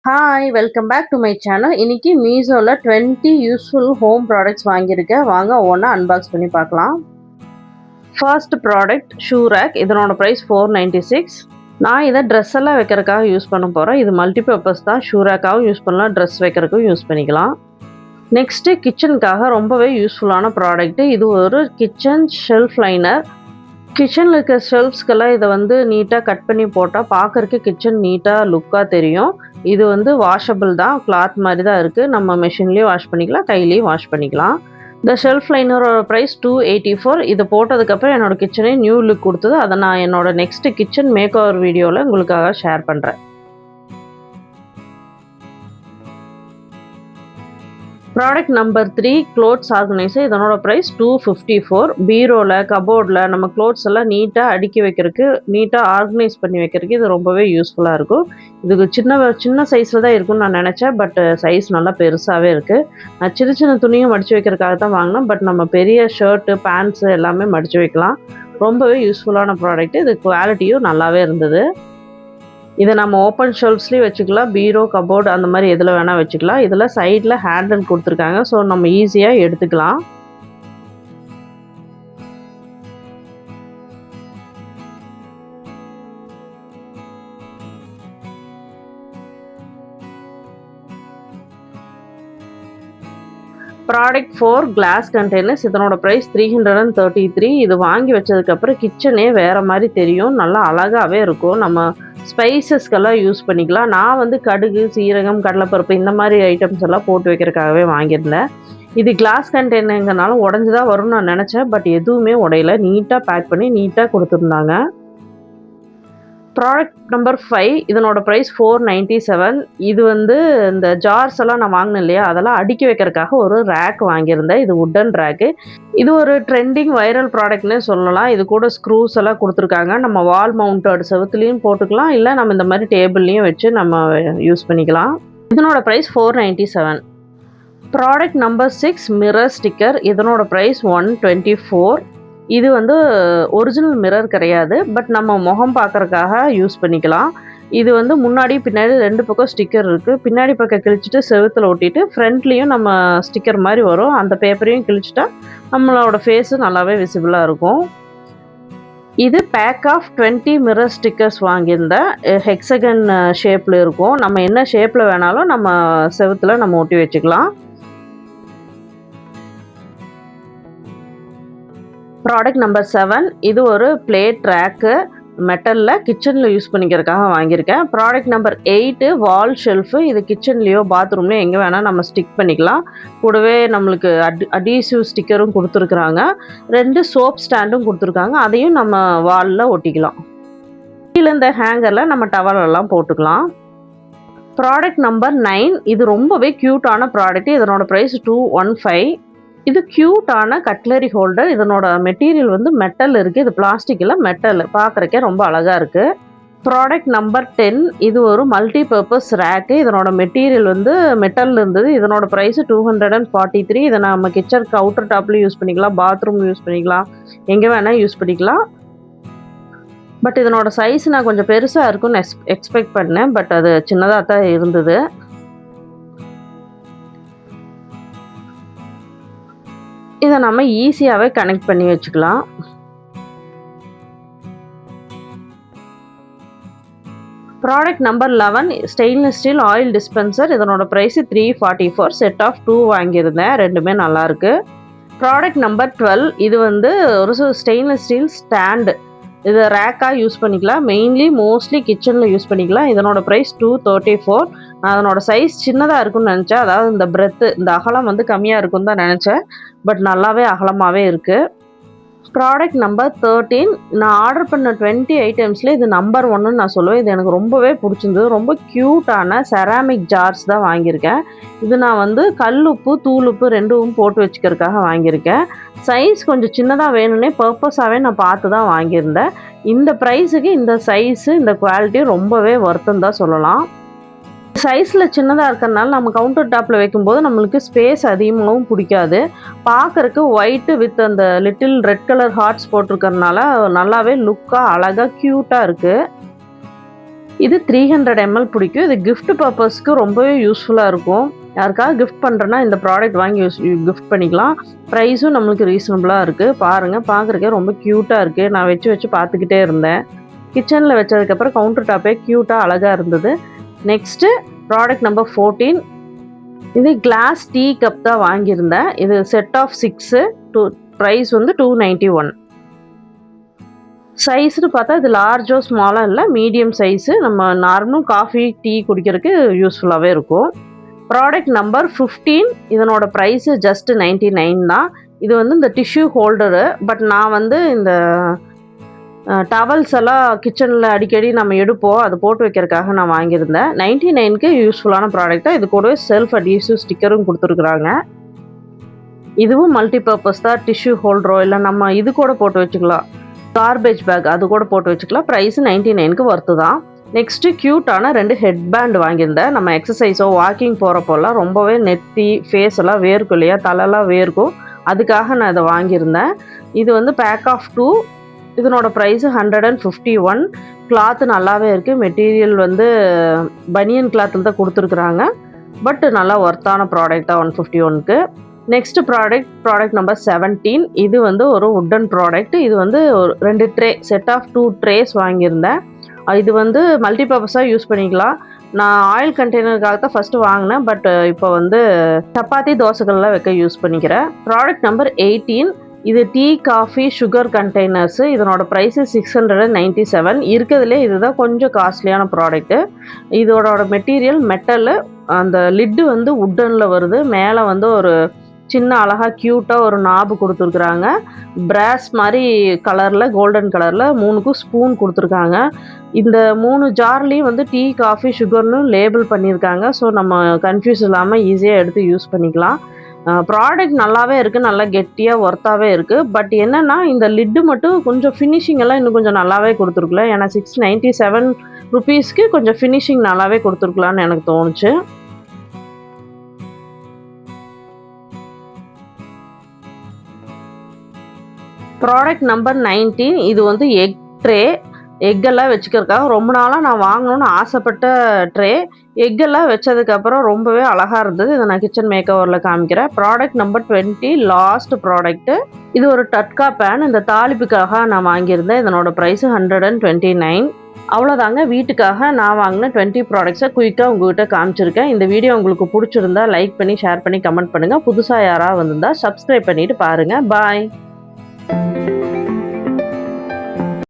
Hi welcome back to my channel. இன்னைக்கு மீஷோவில் 20 useful home products வாங்கியிருக்கேன். வாங்க ஒவ்வொன்றா அன்பாக்ஸ் பண்ணி பார்க்கலாம். First product shoe rack. இதனோட ப்ரைஸ் $496. நான் இதை ட்ரெஸ் எல்லாம் வைக்கிறதுக்காக யூஸ் பண்ண போகிறேன். இது மல்டிபர்பஸ் தான். ஷூ ரேக்காகவும் யூஸ் பண்ணலாம், ட்ரெஸ் வைக்கிறதுக்கும் யூஸ் பண்ணிக்கலாம். நெக்ஸ்ட்டு கிச்சனுக்காக ரொம்பவே யூஸ்ஃபுல்லான ப்ராடக்ட்டு. இது ஒரு கிச்சன் ஷெல்ஃப் லைனர். கிச்சனில் இருக்க ஷெல்ஃப்ஸ்க்கெல்லாம் இதை நீட்டாக கட் பண்ணி போட்டால் பார்க்குறக்கு கிச்சன் நீட்டாக லுக்காக தெரியும். இது வாஷபிள் தான், கிளாத் மாதிரி தான் இருக்குது. நம்ம மெஷின்லேயும் வாஷ் பண்ணிக்கலாம், கையிலையும் வாஷ் பண்ணிக்கலாம். இந்த ஷெல்ஃப் லைனரோட ப்ரைஸ் $284. இது போட்டதுக்கப்புறம் என்னோடய கிச்சனே நியூ லுக் கொடுத்தது. அதை நான் என்னோடய நெக்ஸ்ட்டு கிச்சன் மேக் ஓவர் வீடியோவில் உங்களுக்காக ஷேர் பண்ணுறேன். Product number 3 clothes organiser. இதனோட ப்ரைஸ் $254. பீரோவில், கபோர்டில் நம்ம க்ளோத்ஸ் எல்லாம் நீட்டாக அடுக்கி வைக்கிறதுக்கு, நீட்டாக ஆர்கனைஸ் பண்ணி வைக்கிறதுக்கு இது ரொம்பவே யூஸ்ஃபுல்லாக இருக்கும். இதுக்கு சின்ன சைஸில் தான் இருக்கும்னு நான் நினச்சேன். பட் சைஸ் நல்லா பெருசாகவே இருக்குது. நான் சின்ன சின்ன துணியும் மடித்து வைக்கிறதுக்காக தான் வாங்கினேன். பட் நம்ம பெரிய ஷர்ட்டு, பேண்ட்ஸு எல்லாமே மடித்து வைக்கலாம். ரொம்பவே யூஸ்ஃபுல்லான ப்ராடக்ட்டு. இது குவாலிட்டியும் நல்லாவே இருந்தது. இதை நம்ம ஓப்பன் ஷெல்ஃப்ஸ்லேயும் வச்சுக்கலாம், பீரோ, கபோர்டு அந்த மாதிரி எதில் வேணால் வச்சுக்கலாம். இதில் சைடில் ஹேண்டில் கொடுத்துருக்காங்க, ஸோ நம்ம ஈஸியாக எடுத்துக்கலாம். Product 4 class containers. இதனோட ப்ரைஸ் $333. இது வாங்கி வச்சதுக்கப்புறம் கிச்சனே வேறு மாதிரி தெரியும், நல்லா அழகாகவே இருக்கும். நம்ம ஸ்பைசஸ்க்கெல்லாம் யூஸ் பண்ணிக்கலாம். நான் கடுகு, சீரகம், கடலைப்பருப்பு இந்த மாதிரி ஐட்டம்ஸ் எல்லாம் போட்டு வைக்கிறதுக்காகவே வாங்கியிருந்தேன். இது கிளாஸ் கண்டெய்னருங்கனால உடஞ்சி தான் வரும்னு நான் நினச்சேன். பட் எதுவுமே உடையல, நீட்டாக பேக் பண்ணி நீட்டாக கொடுத்துருந்தாங்க. Product number 5. இதனோட ப்ரைஸ் $497. இது இந்த ஜார்ஸ் எல்லாம் நான் வாங்கினேன் இல்லையா, அதெல்லாம் அடுக்கி வைக்கிறதுக்காக ஒரு ரேக் வாங்கியிருந்தேன். இது வுட்டன் ரேக்கு. இது ஒரு ட்ரெண்டிங் வைரல் ப்ராடக்ட்னே சொல்லலாம். இது கூட ஸ்க்ரூஸ் எல்லாம் கொடுத்துருக்காங்க. நம்ம வால் மவுண்டட் செவுத்துலேயும் போட்டுக்கலாம், இல்லை நம்ம இந்த மாதிரி டேபிள்லேயும் வச்சு நம்ம யூஸ் பண்ணிக்கலாம். இதனோட price $497. Product number 6 mirror sticker. இதனோட ப்ரைஸ் $124. இது ஒரிஜினல் மிரர் கிடையாது, பட் நம்ம முகம் பார்க்குறதுக்காக யூஸ் பண்ணிக்கலாம். இது முன்னாடி பின்னாடி 2 பக்கம் ஸ்டிக்கர் இருக்குது. பின்னாடி பக்கம் கிழிச்சிட்டு செவுத்தில் ஒட்டிட்டு, ஃப்ரண்ட்லேயும் நம்ம ஸ்டிக்கர் மாதிரி வரும். அந்த பேப்பரையும் கிழிச்சிட்டா நம்மளோட ஃபேஸு நல்லாவே விசிபிளாக இருக்கும். இது பேக் ஆஃப் 20 மிரர் ஸ்டிக்கர்ஸ் வாங்கியிருந்தேன். ஹெக்ஸகன் ஷேப்பில் இருக்கும். நம்ம என்ன ஷேப்பில் வேணாலும் நம்ம செவுத்தில் நம்ம ஒட்டி வச்சுக்கலாம். Product number 7. இது ஒரு பிளேட் ரேக்கு, மெட்டலில் கிச்சனில் யூஸ் பண்ணிக்கிறதுக்காக வாங்கியிருக்கேன். ப்ராடக்ட் நம்பர் 8 வால் ஷெல்ஃபு. இது கிச்சன்லேயோ பாத்ரூம்லேயோ எங்கே வேணால் நம்ம ஸ்டிக் பண்ணிக்கலாம். கூடவே நம்மளுக்கு அடிசிவ் ஸ்டிக்கரும் கொடுத்துருக்குறாங்க. 2 சோப் ஸ்டாண்டும் கொடுத்துருக்காங்க, அதையும் நம்ம வாலில் ஒட்டிக்கலாம். கீழே இந்த ஹேங்கரில் நம்ம டவலெல்லாம் போட்டுக்கலாம். Product number 9. இது ரொம்பவே க்யூட்டான ப்ராடக்ட். இதனோட ப்ரைஸ் $215. இது க்யூட்டான கட்லரி ஹோல்டர். இதனோட மெட்டீரியல் மெட்டல் இருக்குது. இது பிளாஸ்டிக் இல்லை, மெட்டல். பார்க்குறக்கே ரொம்ப அழகாக இருக்குது. Product number 10. இது ஒரு மல்டிபர்பஸ் ரேக்கு. இதனோட மெட்டீரியல் மெட்டல் இருந்தது. இதனோட ப்ரைஸ் $243. இதை நம்ம கிச்சன் கவுண்டர் டாப்லேயும் யூஸ் பண்ணிக்கலாம், பாத்ரூம் யூஸ் பண்ணிக்கலாம், எங்கே வேணால் யூஸ் பண்ணிக்கலாம். பட் இதனோட சைஸ் நான் கொஞ்சம் பெருசாக இருக்குன்னு எக்ஸ்பெக்ட் பண்ணேன். பட் அது சின்னதாக தான் இருந்தது. இதை நம்ம ஈஸியாகவே கனெக்ட் பண்ணி வச்சுக்கலாம். Product number 11 stainless steel oil dispenser. இதனோட ப்ரைஸ் $344. செட் ஆஃப் 2 வாங்கியிருந்தேன். ரெண்டுமே நல்லாயிருக்கு. Product number 12. இது ஒரு ஸ்டெயின்லெஸ் ஸ்டீல் ஸ்டாண்டு. இதை ரேக்காக யூஸ் பண்ணிக்கலாம். மோஸ்ட்லி கிச்சனில் யூஸ் பண்ணிக்கலாம். இதனோட ப்ரைஸ் $234. நான் அதனோட சைஸ் சின்னதாக இருக்குன்னு நினச்சேன். அதாவது இந்த பிரெத்து, இந்த அகலம் கம்மியாக இருக்குன்னு தான் நினச்சேன். பட் நல்லாவே அகலமாகவே இருக்குது. Product number 13. நான் ஆர்டர் பண்ண 20 ஐட்டம்ஸில் இது நம்பர் 1ன்னு நான் சொல்லுவேன். இது எனக்கு ரொம்பவே பிடிச்சிருந்தது. ரொம்ப க்யூட்டான செராமிக் ஜார்ஸ் தான் வாங்கியிருக்கேன். இது நான் கல் உப்பு, தூள் உப்பு 2ம் போட்டு வச்சுக்கிறதுக்காக வாங்கியிருக்கேன். சைஸ் கொஞ்சம் சின்னதாக வேணும்னே பர்பஸாகவே நான் பார்த்து தான் வாங்கியிருந்தேன். இந்த ப்ரைஸுக்கு இந்த சைஸு, இந்த குவாலிட்டி ரொம்பவே ஒர்த்துன்னு தான் சொல்லலாம். சைஸில் சின்னதாக இருக்கிறதுனால நம்ம கவுண்டர் டாப்பில் வைக்கும்போது நம்மளுக்கு ஸ்பேஸ் அதிகமாகவும் பிடிக்காது. பார்க்குறக்கு ஒயிட்டு வித் அந்த லிட்டில் ரெட் கலர் ஹார்ட்ஸ் போட்டிருக்கறனால நல்லாவே லுக்காக அழகாக க்யூட்டாக இருக்குது. இது 300 ml பிடிக்கும். இது கிஃப்ட் பர்பஸ்க்கு ரொம்பவே யூஸ்ஃபுல்லாக இருக்கும். யாருக்காவது கிஃப்ட் பண்ணுறேன்னா இந்த ப்ராடக்ட் வாங்கி கிஃப்ட் பண்ணிக்கலாம். ப்ரைஸும் நம்மளுக்கு ரீசனபுளாக இருக்குது. பாருங்கள், பார்க்குறக்கே ரொம்ப க்யூட்டாக இருக்குது. நான் வச்சு பார்த்துக்கிட்டே இருந்தேன். கிச்சனில் வச்சதுக்கப்புறம் கவுண்டர் டாப்பே க்யூட்டாக அழகாக இருந்தது. Next product number 14. இது கிளாஸ் டீ கப் தான் வாங்கியிருந்தேன். இது செட் ஆஃப் 6. ப்ரைஸ் வந்து 291. சைஸ்னு பார்த்தா இது லார்ஜோ ஸ்மாலோ இல்லை, மீடியம் சைஸு. நம்ம நார்மலும் காஃபி டீ குடிக்கிறதுக்கு யூஸ்ஃபுல்லாகவே இருக்கும். Product number 15. இதனோட ப்ரைஸு ஜஸ்ட் 99 தான். இது வந்து இந்த டிஷ்யூ ஹோல்டரு. பட் நான் வந்து இந்த டவல்ஸ் எல்லாம் கிச்சனில் அடிக்கடி நம்ம எடுப்போம், அது போட்டு வைக்கிறதுக்காக நான் வாங்கியிருந்தேன். 99க்கு யூஸ்ஃபுல்லான ப்ராடக்டாக. இது கூடவே செல்ஃப் அடிசிவ் ஸ்டிக்கரும் கொடுத்துருக்குறாங்க. இதுவும் மல்டி பர்பஸ் தான். டிஷ்யூ ஹோல்டரோ இல்லை நம்ம இது கூட போட்டு வச்சுக்கலாம், கார்பேஜ் பேக் அது கூட போட்டு வச்சுக்கலாம். ப்ரைஸு 99க்கு ஒர்த்து தான். நெக்ஸ்ட்டு க்யூட்டான 2 ஹெட் பேண்ட் வாங்கியிருந்தேன். நம்ம எக்ஸசைஸோ வாக்கிங் போகிறப்போலாம் ரொம்பவே நெத்தி ஃபேஸ் எல்லாம் வேர்க்கும் இல்லையா, தலைலாம் வேர்க்கும். அதுக்காக நான் இதை வாங்கியிருந்தேன். இது வந்து பேக் ஆஃப் 2. இதனோட ப்ரைஸு 151. கிளாத்து நல்லாவே இருக்குது. மெட்டீரியல் வந்து பனியன் கிளாத்தில் தான் கொடுத்துருக்குறாங்க. பட் நல்லா ஒர்த்தான ப்ராடக்ட் தான் 151க்கு. Next product number 17. இது வந்து ஒரு வுட்டன் ப்ராடக்ட். இது வந்து ஒரு 2 ட்ரே, செட் ஆஃப் 2 ட்ரேஸ் வாங்கியிருந்தேன். இது வந்து மல்டிபர்பஸாக யூஸ் பண்ணிக்கலாம். நான் ஆயில் கண்டெய்னருக்காக தான் ஃபஸ்ட்டு வாங்கினேன். பட் இப்போ வந்து சப்பாத்தி தோசைகள்லாம் வைக்க யூஸ் பண்ணிக்கிறேன். Product number 18. இது டீ காஃபி சுகர் கண்டெய்னர்ஸு. இதனோட ப்ரைஸு 697. இருக்கிறதுலே இதுதான் கொஞ்சம் காஸ்ட்லியான ப்ராடக்ட்டு. இதோட மெட்டீரியல் மெட்டலு. அந்த லிட்டு வந்து வுட்டனில் வருது. மேலே வந்து ஒரு சின்ன அழகாக க்யூட்டாக ஒரு நாபு கொடுத்துருக்குறாங்க. பிராஸ் மாதிரி கலரில், கோல்டன் கலரில் 3க்கும் ஸ்பூன் கொடுத்துருக்காங்க. இந்த 3 ஜார்லேயும் வந்து டீ காஃபி சுகர்னு லேபிள் பண்ணியிருக்காங்க. ஸோ நம்ம கன்ஃபியூஸ் இல்லாமல் ஈஸியாக எடுத்து யூஸ் பண்ணிக்கலாம். ப்ராடக்ட் நல்லாவே இருக்குது, நல்லா கெட்டியாக ஒர்த்தாகவே இருக்குது. பட் என்னென்னா இந்த லிட்டு மட்டும் கொஞ்சம் ஃபினிஷிங் எல்லாம் இன்னும் கொஞ்சம் நல்லாவே கொடுத்துருக்கல. ஏன்னா 697 ருபீஸ்க்கு கொஞ்சம் ஃபினிஷிங் நல்லாவே கொடுத்துருக்கலான்னு எனக்கு தோணுச்சு. Product number 19. இது வந்து எக் ட்ரே. எக்கெல்லாம் வச்சுக்கிறதுக்காக ரொம்ப நாளாக நான் வாங்கணும்னு ஆசைப்பட்ட ட்ரே. எக்கெல்லாம் வச்சதுக்கப்புறம் ரொம்பவே அழகாக இருந்தது. இதை நான் கிச்சன் மேக்கோவரில் காமிக்கிறேன். Product number 20. Last product. இது ஒரு டட்கா பேன். இந்த தாளிப்புக்காக நான் வாங்கியிருந்தேன். இதனோட ப்ரைஸு 129. அவ்வளோதாங்க, வீட்டுக்காக நான் வாங்கின 20 ப்ராடக்ட்ஸை குயிக்காக உங்கள்கிட்ட காமிச்சிருக்கேன். இந்த வீடியோ உங்களுக்கு பிடிச்சிருந்தா லைக் பண்ணி, ஷேர் பண்ணி, கமெண்ட் பண்ணுங்கள். புதுசாக யாராவது வந்திருந்தால் சப்ஸ்கிரைப் பண்ணிவிட்டு பாருங்கள். பாய்.